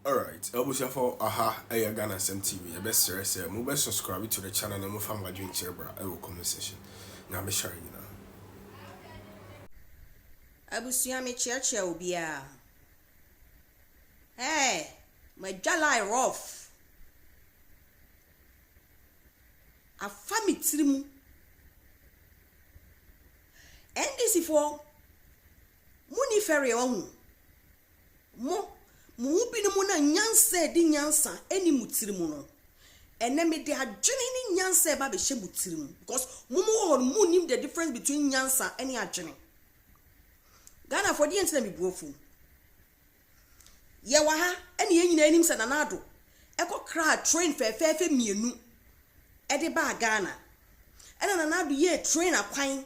Alright, Elbusia for aha, Ghana TV. Your best sir, say, move subscribe to the channel and move from my drink chair, I will comment section. Now, be sharing now. Abusia me church obia. Hey, my jala rough. A family trimu. And this for Muni ferry on. Mo bi no mu na nyansa di nyansa eni mutirimu no ene me de adwene ni nyansa ba be hye mutirimu because mumu mu nim the difference between nyansa eni adwene Ghana for the enti na me buofu ye wa ha eni ye nyina enim se nanado ekokra train fefefe mienu e de ba Ghana ena nanado ye train akwan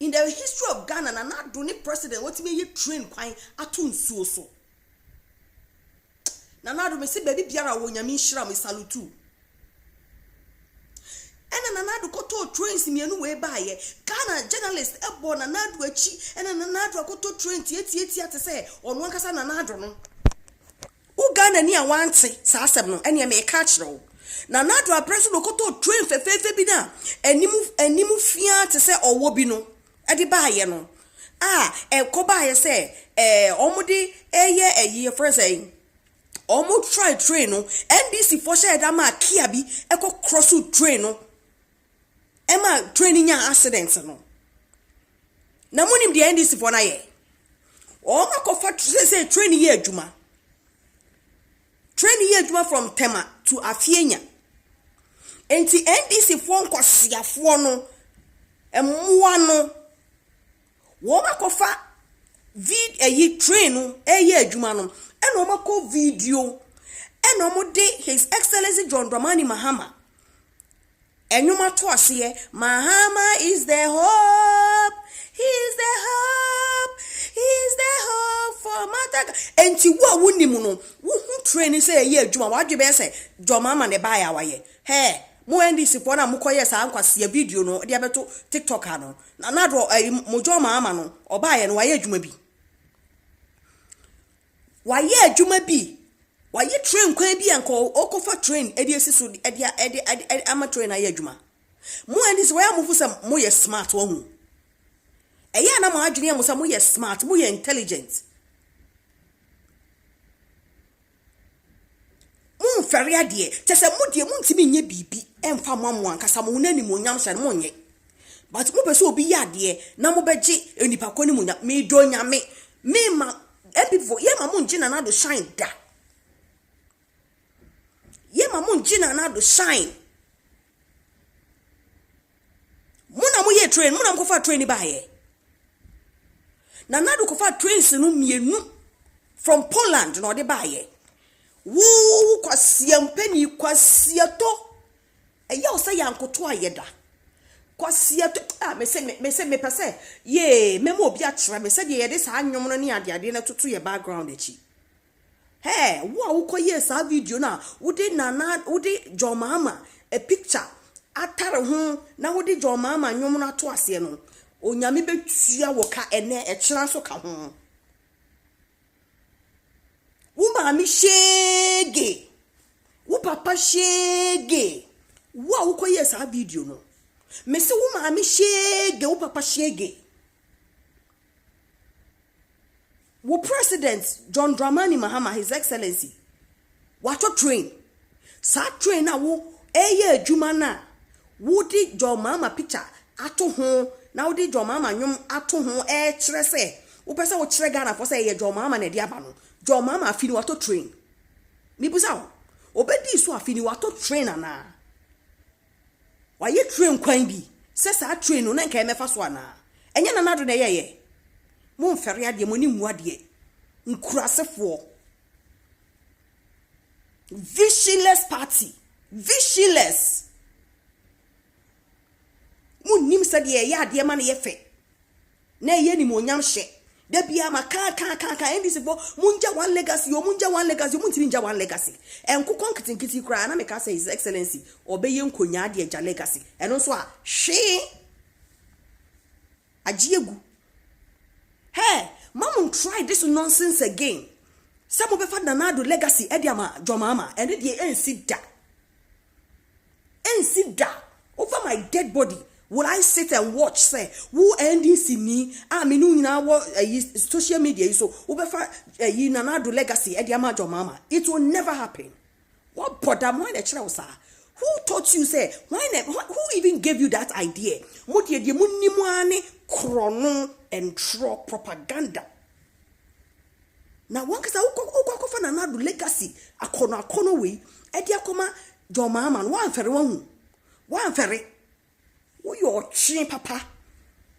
in the history of Ghana nanado ni president what me ye train kwan ato nsuo so Nanado me se baby biara wo nyame nhira me salutu ena nanado koto trains mienu we baaye Ghana journalist ebo nanado achi ena nanado koto train tie ate se ono ankasa nanado no u Ghana ni awante sa asem no ene me ka kire nanado apreso no koto train fefefe bi na enimu fia te se owo bi no ede baaye no ko baaye se omudi eye friend say Omo try train no NDC for share da ma kia bi eko cross train no ema training nya accident no na munim the NDC for na ye o ma ko fa say training ye adwuma from Tema to Afienya enti NDC for nkwasiafo no emmoa no wo ma ko fa train no eye adwuma no and omako video and omode His Excellency John Dramani Mahama and you to asiye Mahama is the hope, he's the hope for Mataga and ti wa wunimu no wo train say ye adwuma wa dwe be say John Mahama ne ba ya waye he mo NDC for na mukoye sa ankwase video no de abeto TikTok no na do mo John Mahama no obaye no waye adwuma bi waye adwuma bi waye train kwan bi anko okofa train edi esiso edi ama train aye adwuma mo andi se waye amufu se mo ye smart wo hu eya na mo adwene mo se mo ye smart mo ye intelligent mo fere ade te se mo de mo ntimi nye bibi emfa mo amo ankasa mo nani mo nyam hye mo nye but mo pese obi ya ade na mo beje enipa kwani mo nya me do nyame me ma people ye ma mun jina na do shine da ye ma mun jina na do shine muna mo ye train muna ko fa train ba ye na do ko fa trains no mienu from Poland no de ba ye wo kwasia mpani kwasia to eya o say yankoto ayeda kwasia to me pese ye memo obi akira me se de ye de sa anwom no ne ade na tutu ye background echi hey wo koye sa video na wo de John Mahama a picture atare ho na wo de John Mahama anwom no ato ase no onyame betua wo ka ene ekira so ka ho wo ma mi shege wo papa shege wo koye sa video no Mese wo ma mi shege wo papa shege wo president John Dramani Mahama His Excellency wato train sa train na wo eye adwuma na wo di John Mahama picture ato ho na wo di John Mahama nyom ato ho kire se wo pese wo kire Ghana for say ye John Mahama na di aba no John Mahama afini wato train mi busa wo obedi so afini wato train na waye train kwan bi se sa train no na nka emefa so ana enya na nado na yeye mo mfere ade mo ni mu ade nkurasefo visionless party visionless mo nim se de ye ade ma na ye fe na ye ni mo nyam hye da bia ma ka ndisi bo munja one legacy munja one legacy enkukon kitinkiti kra na me ka say His Excellency obeye nkonya de eja legacy eno so a hwe agiegu hey mom try this nonsense again Some of the Nana do legacy Ediama Jomama and it ain't sit da. Ain't sit da. Over my dead body. Will I sit and watch, say, who NDC me? I mean, now social media, so over you Nana do legacy Ediama Jomama. It will never happen. What bother why the child, sir? Who taught you, say, who even gave you that idea? What ye munimwane chrono and tro propaganda. Now one kasa uko fa Nana do legacy akono we Edia koma Jomama man one ferry. Who your chin papa?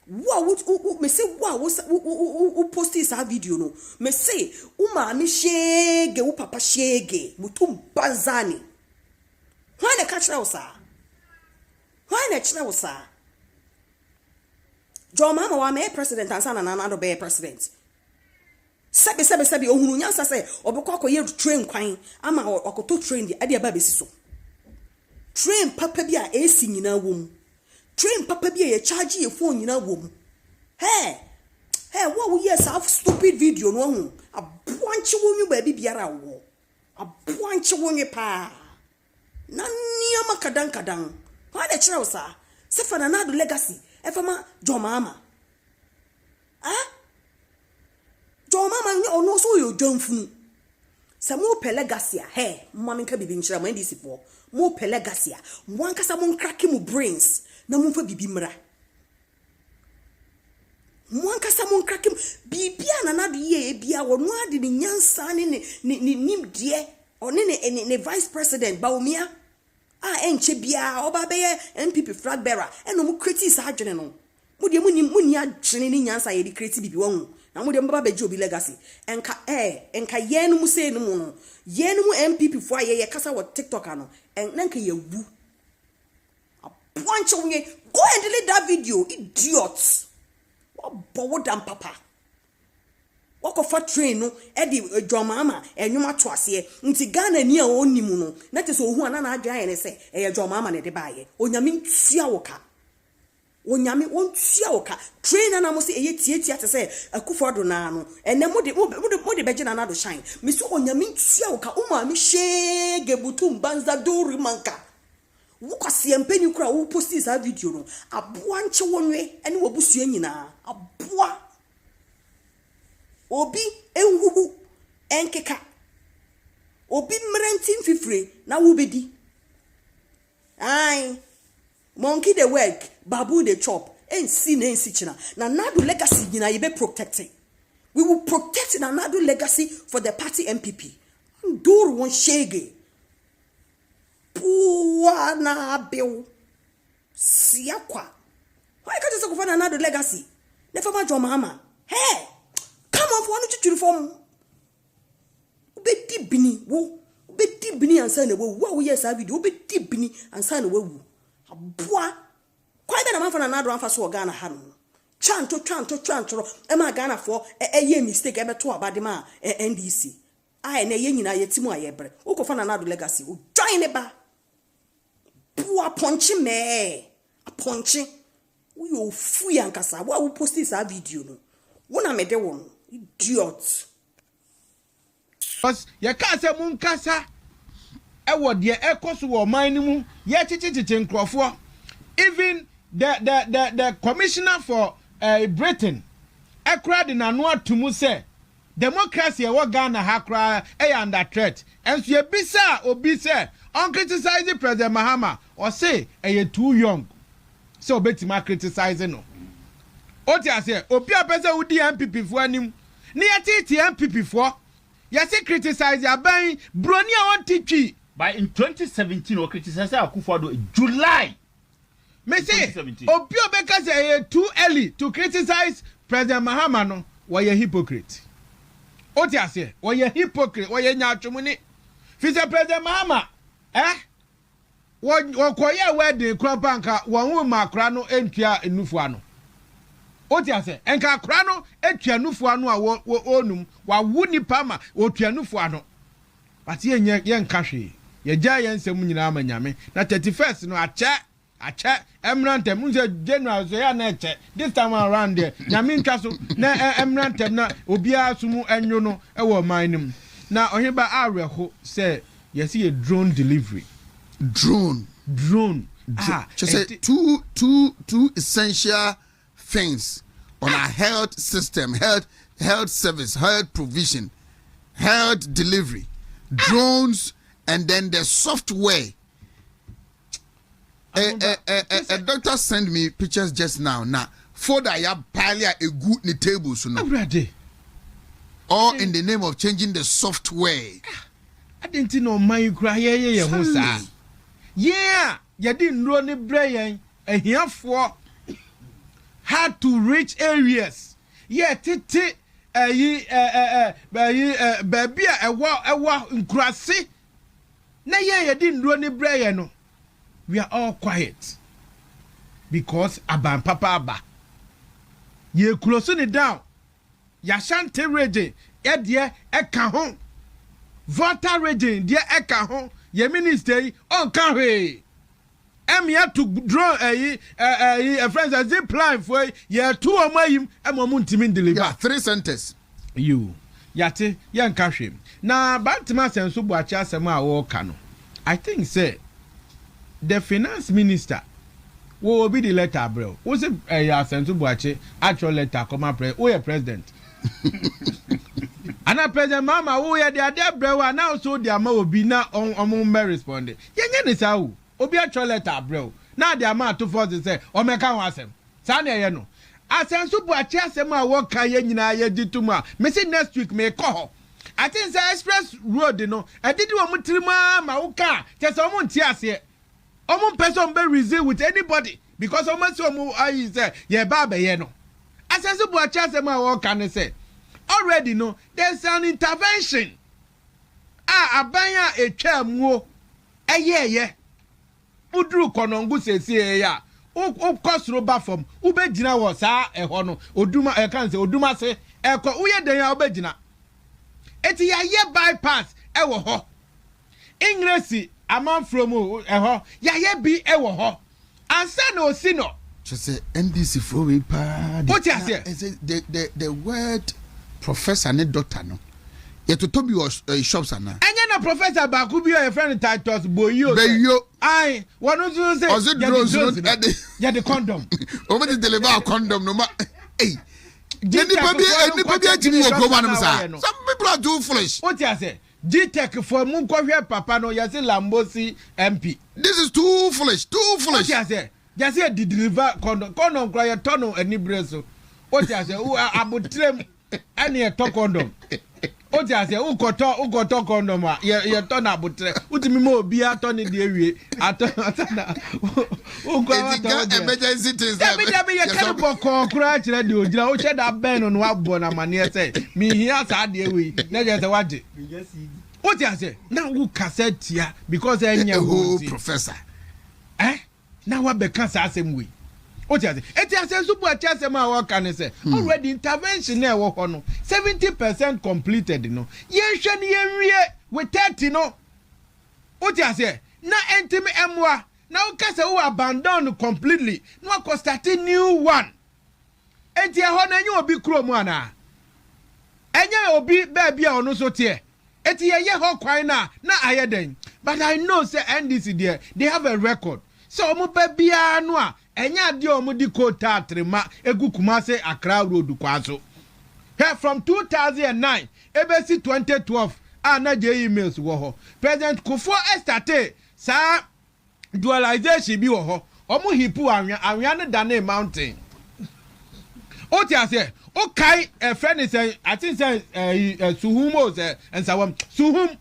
What me say who post this video no? Me say ma mi shege u papa shege mutum banzani. Why the catch now sir? Why the catch now sir? Jomama wa me president and sana Nana do be president. Sebi ohunu nyansa say obekọ akoye train kwan ama okoto train de ade aba besi so. Train papa bi a esi nyina wom. Train papa bi a charge your phone nyina wom. Hey, what we yes have stupid video no hu. Aboanche wonyu ba biara wo. Aboanche wonyu pa. Na niama kadan. Why the chira sa? Se fa na do legacy. E fa ma Jomama. Ah? Jomama ono so yo dwamfunu. Se mo pe legacy a he, mo menka bibi nchira mo ndisi po. Mo pe legacy a, mo ankasa mo nkrake mo brains na mo fa bibi mra. Mo ankasa mo nkrake bibi Nana do ye bia wo no ade ni nyansa ne nimdie one ne vice president Baumia enche bia oba be MPP flag bearer eno mo criticize adwene no. Mo de muni adwene ni nyansa ye di create bibi won. Na mo de mbaba beji obi legacy enka yenu mu say no mu no yenu mu MPP fo aye kasa wo TikTok ano enka ye wu aponche wonye go and delete that video idiots what bowo dam papa wako fa train no e di Jomama enwuma to ase nti Ghana ni a onimu no na te so ohu ana na adwan ye ne se e Jomama ne de baaye onyame ntua wo ka onyame wontua wo ka train na mo se eye tietia te se Akufo-Addo na no ene mo de beje na do shine me so onyame ntua wo ka uma me shege butum banza dori manka wo kwase mpani kura wo posti sa video no aboa nche wonwe ene wo busua nyina aboa obi enhuhu enkeka obi mrentin fifre na wo bedi ai monkey the work babu the chop and see na china na Nadu legacy nyina ye be protected. We will protect na Nadu legacy for the party MPP nduru won shege puwa na bill siakwa why can't you go for na Nadu legacy never ma Jomama hey come on for one to form obedi bini ansa na wo yes a video obedi bini ansa na wo aboa kwai be na man for na Nadu anfa so Ghana ha no chanto e ma Ghana for ye mistake e beto abade ma NDC ai na ye nyina ye timu aye bre wo ko for na Nadu legacy wo join ne ba boa ponchi me aponchi wo yo fu yankasa wo post this video no wo na me de wo no idiot because ye ka se mun kasa ewo de ekoso wo man ni mu ye chichichichi nkrofo even the commissioner for Britain ekra de nanu atumu say democracy e wo Ghana ha kra e under threat and so ye bisa obi say on criticize President Mahama or say e too young so obetima criticize no oti ase obi apese udi MPP fo anim ni yati MPP fo yasi criticize aban broni a won titwi by in 2017 or criticize Akufo-Addo July me say obi obeka say too early to criticize President Mahama no why a hypocrite oti ase why a hypocrite why nyaatwumuni fi say President Mahama wo koye wedding kro panka won wu makra no entua enufu ano oti ase enka akra no etua nufu ano a onum wa wu nipa ma otua nufu ano but ye nka hwe ye gya ye nsem nyina amanyame na 31st no ache emrantem unse January so ya na eche this time around there nyame ntwa so na emrantem na obia sumu enwo no e wo man nim Now Oheba Areho say you see a drone delivery. Drone. Just say two essential things on our health system, health service, health provision, health delivery, drones, and then the software. A doctor sent me pictures just now. Now, for that, you pile a good in the table, so no. All in the name of changing the software. I didn't know my cry. Yeah, you didn't run the brain and here for had to reach areas. Yeah, baby, a walk in grassy. Now, yeah, you didn't run the brain. We are all quiet because Aban Papa Abba. Ye closing it down. Yashante region, dear Ekahon. Volta region, dear Ekahon. Ye minister on carry. I'm here to draw a friend as zip line for ye 2 of my Muntimin deliver. Yeah, 3 centers. You. Yate, yan Kashim. Now, Bantimas and Subacha Sama or Kano. I think, say. The finance minister will be the letter, bro. Was it SenseTo Devel0p actual letter come up? We are president. And a president, Mama, we are there, bro. And now so the amount will be now on me responding. Yan is how. Obi actual letter, bro. Now the amount to force say, or me can was him. Sunday, you know. As SenseTo Devel0p say, my work can you did tomorrow. Me say next week, me call. I think the express road, you know. I did want to my uka. Just someone tears here. Omo person be reason with anybody because omo say omo ayi say ye ba be ye no. SenseTo Devel0p say ma work can say already no there's an intervention. Abanya etwa muo ye udru konongu sesi ya o kosro ba from ubegina wo sa eho no oduma e kan say oduma se eko uye den ya ubegina eti ya ye bypass e wo ho English a man from ya be ewo ho ansa na osino just say NDC for we pa what you say the word professor and doctor no yet to be shops ana anya na professor ba ku bi your friend Titus Boyo ai one also say ya the condom over the deliver condom no ma hey anybody achimi wo man some people are too foolish what you say G-Tech for Munkovia Papa no Yasi Lambosi MP. This is too foolish. What you say? Just say deliver condom cry a tunnel and Nibreso. What you say? Who are abutrem any a talk condom? What you say? Who got talk condom? You turn abutre. Utimo be a ton in the area. Emergency things. Let me a cannibal crash radio. You said that Ben on what bona mania say. Me here, sad we. Never watch it. What you say? Now who cassette here because I know professor. Now what because I same way. What you say? It is a super chance what can I say? Already intervention there 70% completed, no. Yes, with 30 no. What you say? Now enter me emwa. Now case who abandoned completely. No cost starting new one. Enti ahona nyu obi kromo ana. Enya obi baby ono so tie. Eti ye ho kwan na ayeden. But I know say NDC there they have a record. So omo baby anu a enya de omo di quota trema egu Kumase Accra road kwaso. Here from 2009 ebesi 2012 na je emails wo ho. President Kufuor estate sa dualization bi wo ho. Omo hipu anwa ne dane mountain. What you say? Okay, a friend is I think say Suhumo say and so Suhum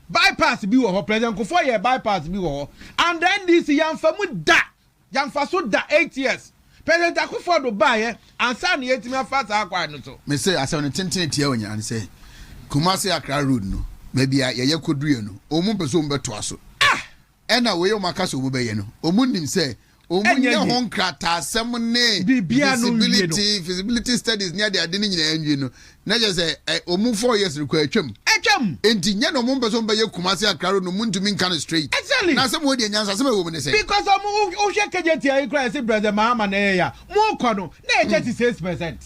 bypass bi wo President Kufuor bypass bi wo and then this young famu da young faso da 8 years President Kufuor do buy and san yetimi fast akwa no so me say as on tenten tie onya and say Kumase Accra road no maybe ye kodue no omu peso mbeto aso ena we yo makaso obu be ye no omu nim say omunye honkrata semne feasibility studies near the adeni nyina enwie no na je say omu 4 years rekwa atwam enti nya no mo mbeso mbe ye Kumase Accra no muntumi nkan straight exactly na sem wo de nyansa sem wo ne say because omu o hwe kejeti ayi kra say brother Mahama na ya mo kɔ no na 36%